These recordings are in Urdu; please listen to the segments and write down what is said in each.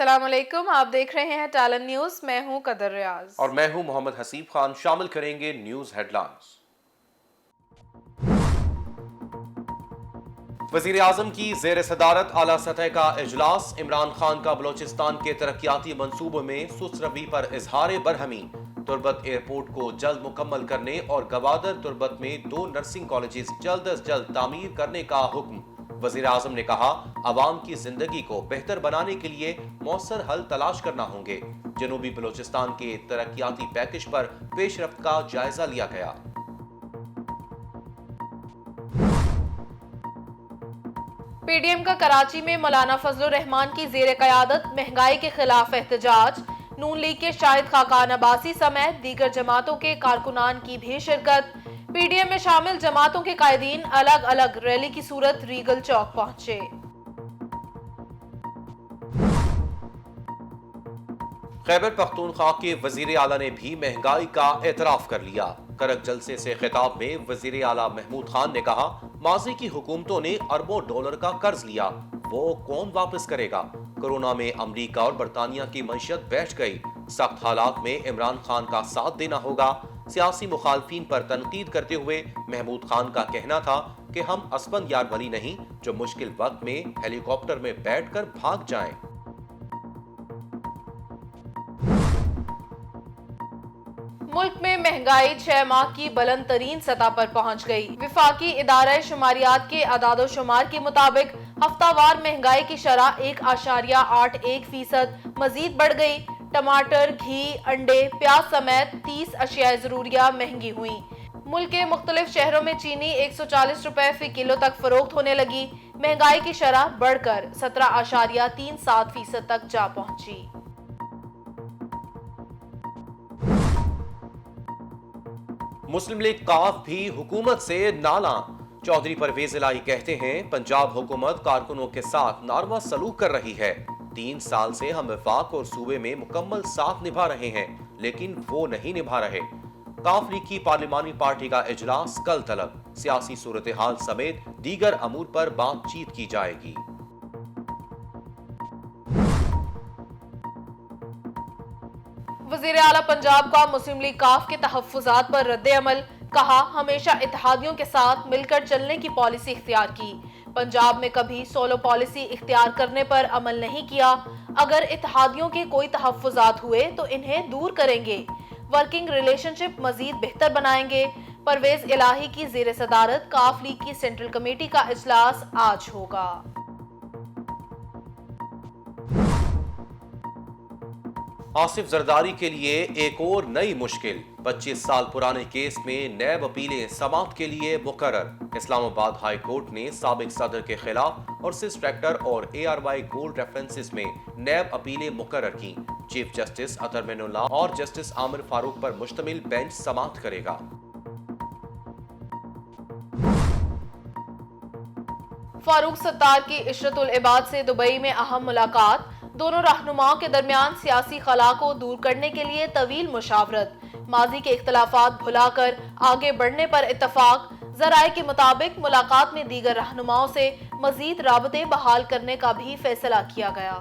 السلام علیکم، آپ دیکھ رہے ہیں ٹیلنٹ نیوز۔ میں ہوں قدر ریاض اور میں ہوں محمد حسیب خان۔ شامل کریں گے نیوز ہیڈ لائنز۔ وزیر اعظم کی زیر صدارت اعلیٰ سطح کا اجلاس۔ عمران خان کا بلوچستان کے ترقیاتی منصوبوں میں سست روی پر اظہار برہمی۔ تربت ایئرپورٹ کو جلد مکمل کرنے اور گوادر تربت میں 2 نرسنگ کالجز جلد از جلد تعمیر کرنے کا حکم۔ وزیر اعظم نے کہا، عوام کی زندگی کو بہتر بنانے کے لیے مؤثر حل تلاش کرنا ہوں گے۔ جنوبی بلوچستان کے ترقیاتی پیکج پر پیش رفت کا جائزہ لیا گیا۔ پی ڈی ایم کا کراچی میں مولانا فضل الرحمان کی زیر قیادت مہنگائی کے خلاف احتجاج۔ نون لیگ کے شاہد خاقان عباسی سمیت دیگر جماعتوں کے کارکنان کی بھی شرکت۔ پی ڈی ایم میں شامل جماعتوں کے قائدین الگ الگ ریلی کی صورت ریگل چوک پہنچے۔ خیبر پختونخوا کے وزیر اعلیٰ نے بھی مہنگائی کا اعتراف کر لیا۔ کرک جلسے سے خطاب میں وزیر اعلیٰ محمود خان نے کہا، ماضی کی حکومتوں نے اربوں ڈالر کا قرض لیا، وہ کون واپس کرے گا؟ کورونا میں امریکہ اور برطانیہ کی معیشت بیٹھ گئی۔ سخت حالات میں عمران خان کا ساتھ دینا ہوگا۔ سیاسی مخالفین پر تنقید کرتے ہوئے محمود خان کا کہنا تھا کہ ہم اسپن یار ولی نہیں جو مشکل وقت میں ہیلی کاپٹر میں بیٹھ کر بھاگ جائیں۔ ملک میں مہنگائی 6 ماہ کی بلند ترین سطح پر پہنچ گئی۔ وفاقی ادارہ شماریات کے اعداد و شمار کے مطابق ہفتہ وار مہنگائی کی شرح 1.81% مزید بڑھ گئی۔ ٹماٹر، گھی، انڈے، پیاز سمیت 30 اشیاء ضروریہ مہنگی ہوئیں۔ ملک کے مختلف شہروں میں چینی 140 روپے فی کلو تک فروخت ہونے لگی۔ مہنگائی کی شرح بڑھ کر 17.37% تک جا پہنچی۔ مسلم لیگ کاف بھی حکومت سے نالاں۔ چودھری پرویز الہی کہتے ہیں، پنجاب حکومت کارکنوں کے ساتھ ناروا سلوک کر رہی ہے۔ 3 سال سے ہم وفاق اور صوبے میں مکمل ساتھ نبھا رہے ہیں، لیکن وہ نہیں نبھا رہے۔ کاف لیگ کی پارلیمانی پارٹی کا اجلاس کل طلب۔ سیاسی صورتحال سمیت دیگر امور پر بات چیت کی جائے گی۔ وزیر اعلیٰ پنجاب کا مسلم لیگ کاف کے تحفظات پر رد عمل۔ کہا، ہمیشہ اتحادیوں کے ساتھ مل کر چلنے کی پالیسی اختیار کی۔ پنجاب میں کبھی سولو پالیسی اختیار کرنے پر عمل نہیں کیا۔ اگر اتحادیوں کے کوئی تحفظات ہوئے تو انہیں دور کریں گے۔ ورکنگ ریلیشن شپ مزید بہتر بنائیں گے۔ پرویز الہی کی زیر صدارت کاف لیگ کی سینٹرل کمیٹی کا اجلاس آج ہوگا۔ آصف زرداری کے لیے ایک اور نئی مشکل۔ 25 سال پرانے کیس میں نیب اپیلیں سماعت کے لیے مقرر۔ اسلام آباد ہائی کورٹ نے سابق صدر کے خلاف اور سس ٹریکٹر اور ARY گولڈ ریفرنسز میں نیب اپیلیں مقرر کی۔ چیف جسٹس اطہر معین اللہ اور جسٹس عامر فاروق پر مشتمل بینچ سماعت کرے گا۔ فاروق ستار کی عشرت العباد سے دبئی میں اہم ملاقات۔ دونوں رہنماؤں کے درمیان سیاسی خلا کو دور کرنے کے لیے طویل مشاورت۔ ماضی کے اختلافات بھلا کر آگے بڑھنے پر اتفاق۔ ذرائع کے مطابق ملاقات میں دیگر رہنماؤں سے مزید رابطے بحال کرنے کا بھی فیصلہ کیا گیا۔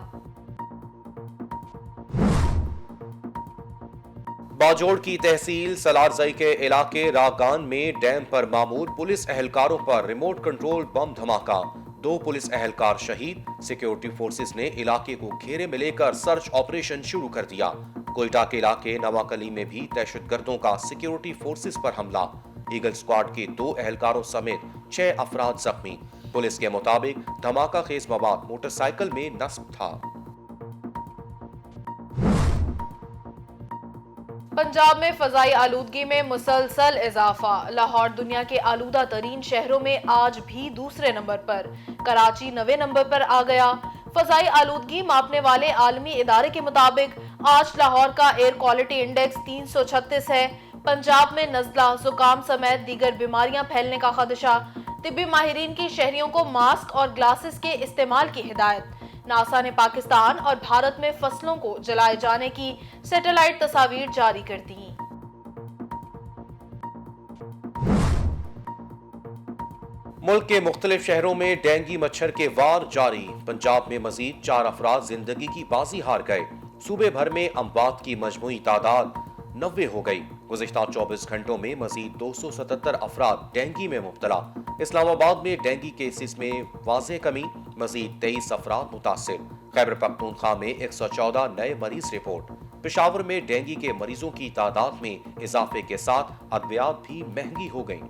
باجوڑ کی تحصیل سالارزئی کے علاقے راگان میں ڈیم پر معمور پولیس اہلکاروں پر ریموٹ کنٹرول بم دھماکہ۔ 2 پولیس اہلکار شہید۔ سیکیورٹی فورسز نے علاقے کو گھیرے میں لے کر سرچ آپریشن شروع کر دیا۔ کوئٹہ کے علاقے نواکلی میں بھی دہشت گردوں کا سیکیورٹی فورسز پر حملہ۔ ایگل اسکواڈ کے 2 اہلکاروں سمیت 6 افراد زخمی۔ پولیس کے مطابق دھماکہ خیز مواد موٹر سائیکل میں نصب تھا۔ پنجاب میں فضائی آلودگی میں مسلسل اضافہ۔ لاہور دنیا کے آلودہ ترین شہروں میں آج بھی دوسرے نمبر پر۔ کراچی 9ویں نمبر پر آ گیا۔ فضائی آلودگی ماپنے والے عالمی ادارے کے مطابق آج لاہور کا ایئر کوالٹی انڈیکس 336 ہے۔ پنجاب میں نزلہ، زکام سمیت دیگر بیماریاں پھیلنے کا خدشہ۔ طبی ماہرین کی شہریوں کو ماسک اور گلاسز کے استعمال کی ہدایت۔ ناسا نے پاکستان اور بھارت میں فصلوں کو جلائے جانے کی سیٹلائٹ تصاویر جاری کر دیں۔ ملک کے مختلف شہروں میں ڈینگی مچھر کے وار جاری، پنجاب میں مزید 4 افراد زندگی کی بازی ہار گئے، صوبے بھر میں اموات کی مجموعی تعداد 90 ہو گئی، گزشتہ 24 گھنٹوں میں مزید 277 افراد ڈینگی میں مبتلا، اسلام آباد میں ڈینگی کیسز میں واضح کمی، مزید 23 افراد متاثر، خیبر پختونخوا میں 114 نئے مریض رپورٹ، پشاور میں ڈینگی کے مریضوں کی تعداد میں اضافے کے ساتھ ادویات بھی مہنگی ہو گئیں۔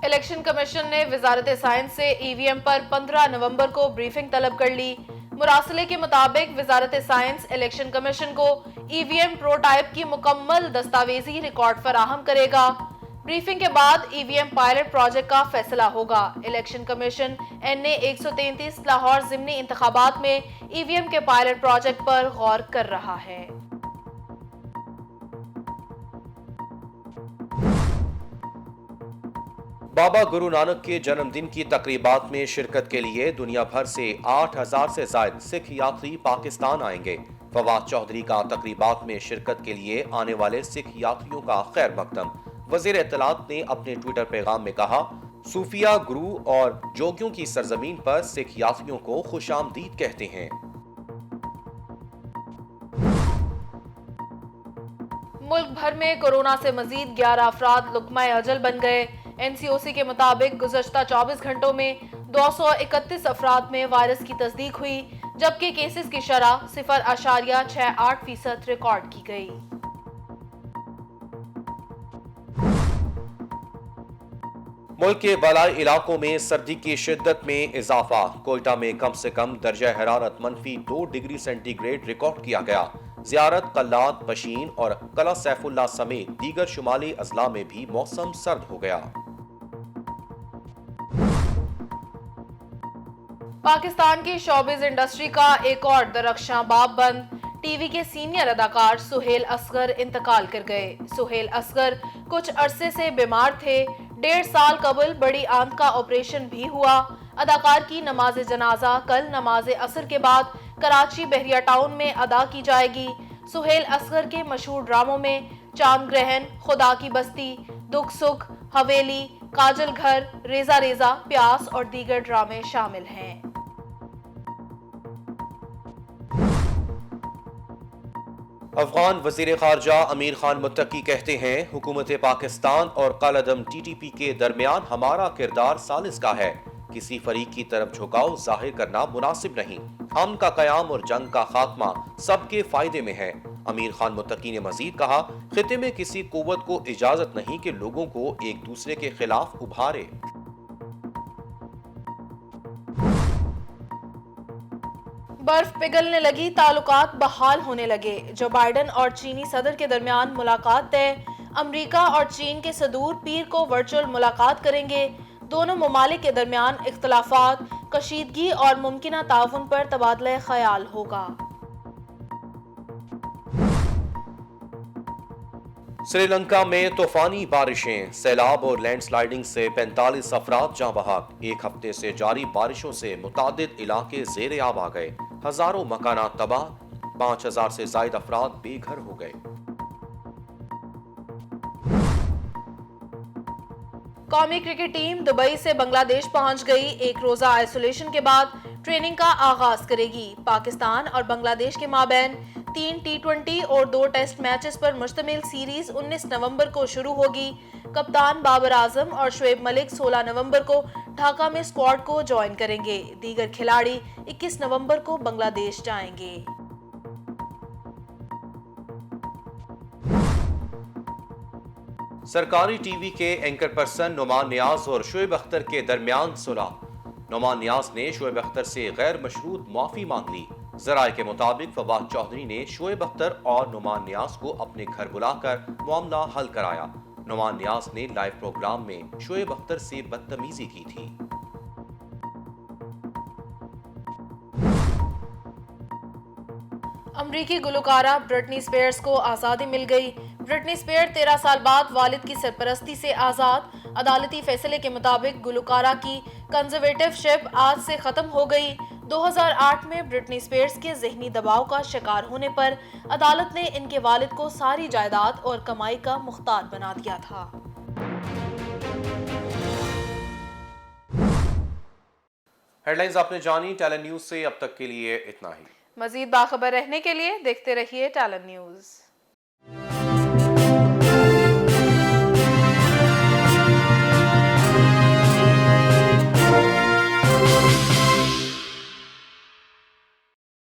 الیکشن کمیشن نے وزارت سائنس سے ای وی ایم پر 15 نومبر کو بریفنگ طلب کر لی۔ مراسلے کے مطابق وزارت سائنس الیکشن کمیشن کو ای وی ایم پروٹائپ کی مکمل دستاویزی ریکارڈ فراہم کرے گا۔ بریفنگ کے بعد ای وی ایم پائلٹ پروجیکٹ کا فیصلہ ہوگا۔ الیکشن کمیشن این اے 133 لاہور ضمنی انتخابات میں ای وی ایم کے پائلٹ پروجیکٹ پر غور کر رہا ہے۔ بابا گرو نانک کے جنم دن کی تقریبات میں شرکت کے لیے دنیا بھر سے 8000 سے زائد سکھ یاتری پاکستان آئیں گے۔ فواد چودھری کا تقریبات میں شرکت کے لیے آنے والے سکھ یاتریوں کا خیر مقدم۔ وزیر اطلاعات نے اپنے ٹویٹر پیغام میں کہا، صوفیہ، گرو اور جوگیوں کی سرزمین پر سکھ یاتریوں کو خوش آمدید کہتے ہیں۔ ملک بھر میں کورونا سے مزید 11 افراد لقمہ اجل بن گئے۔ این سی او سی کے مطابق گزشتہ 24 گھنٹوں میں 231 افراد میں وائرس کی تصدیق ہوئی، جبکہ کیسز کی شرح 0.68% ریکارڈ کی گئی۔ ملک کے بالائی علاقوں میں سردی کی شدت میں اضافہ، کوئٹہ میں کم سے کم درجہ حرارت -2 ڈگری سینٹی گریڈ ریکارڈ کیا گیا۔ زیارت، قلات، پشین اور قلعہ سیف اللہ سمیت دیگر شمالی اضلاع میں بھی موسم سرد ہو گیا۔ پاکستان کی شوبز انڈسٹری کا ایک اور درخشاں باب بند، ٹی وی کے سینئر اداکار سہیل اصغر انتقال کر گئے۔ سہیل اصغر کچھ عرصے سے بیمار تھے، 1.5 سال قبل بڑی آنت کا آپریشن بھی ہوا۔ اداکار کی نماز جنازہ کل نماز عصر کے بعد کراچی بحریہ ٹاؤن میں ادا کی جائے گی۔ سہیل اصغر کے مشہور ڈراموں میں چاند گرہن، خدا کی بستی، دکھ سکھ، حویلی، کاجل گھر، ریزہ ریزہ، پیاس اور دیگر ڈرامے شامل ہیں۔ افغان وزیر خارجہ امیر خان متقی کہتے ہیں، حکومت پاکستان اور کالعدم ٹی ٹی پی کے درمیان ہمارا کردار ثالث کا ہے، کسی فریق کی طرف جھکاؤ ظاہر کرنا مناسب نہیں، امن کا قیام اور جنگ کا خاتمہ سب کے فائدے میں ہے۔ امیر خان متقی نے مزید کہا، خطے میں کسی قوت کو اجازت نہیں کہ لوگوں کو ایک دوسرے کے خلاف ابھارے۔ برف پگھلنے لگی، تعلقات بحال ہونے لگے، جو بائیڈن اور چینی صدر کے درمیان ملاقات طے، امریکہ اور چین کے صدور پیر کو ورچوئل ملاقات کریں گے، دونوں ممالک کے درمیان اختلافات، کشیدگی اور ممکنہ تعاون پر تبادلہ خیال ہوگا۔ سری لنکا میں طوفانی بارشیں، سیلاب اور لینڈ سلائیڈنگ سے 45 افراد جاں بحق، ایک ہفتے سے جاری بارشوں سے متعدد علاقے زیر آب آ گئے، ہزاروں مکانات تباہ، 5000 سے زائد افراد بے گھر ہو گئے۔ قومی کرکٹ ٹیم دبئی سے بنگلہ دیش پہنچ گئی، ایک روزہ آئسولیشن کے بعد ٹریننگ کا آغاز کرے گی۔ پاکستان اور بنگلہ دیش کے مابین 3 ٹی20 اور 2 ٹیسٹ میچز پر مشتمل سیریز 19 نومبر کو شروع ہوگی۔ کپتان بابر اعظم اور شعیب ملک 16 نومبر کو ڈھاکہ میں اسکواڈ کو جوائن کریں گے، دیگر کھلاڑی 21 نومبر کو بنگلہ دیش جائیں گے۔ سرکاری ٹی وی کے اینکر پرسن نعمان نیاز اور شعیب اختر کے درمیان صلح، نعمان نیاز نے شعیب اختر سے غیر مشروط معافی مانگ لی۔ ذرائع کے مطابق فواد چودھری نے شعیب اختر اور نعمان نیاز کو اپنے گھر بلا کر معاملہ حل کرایا۔ نعمان نیاز نے لائیو پروگرام میں شعیب اختر سے بدتمیزی کی تھی۔ امریکی گلوکارہ برٹنی سپیئرز کو آزادی مل گئی۔ برٹنی سپیئر 13 سال بعد والد کی سرپرستی سے آزاد۔ عدالتی فیصلے کے مطابق گلوکارہ کی کنزرویٹو شپ آج سے ختم ہو گئی۔ 2008 میں برٹنی سپیئرز کے ذہنی دباؤ کا شکار ہونے پر عدالت نے ان کے والد کو ساری جائیداد اور کمائی کا مختار بنا دیا تھا۔ ہیڈ لائنز آپ نے جانی، ٹیلن نیوز سے اب تک کے لیے اتنا ہی۔ مزید باخبر رہنے کے لیے دیکھتے رہیے ٹیلن نیوز۔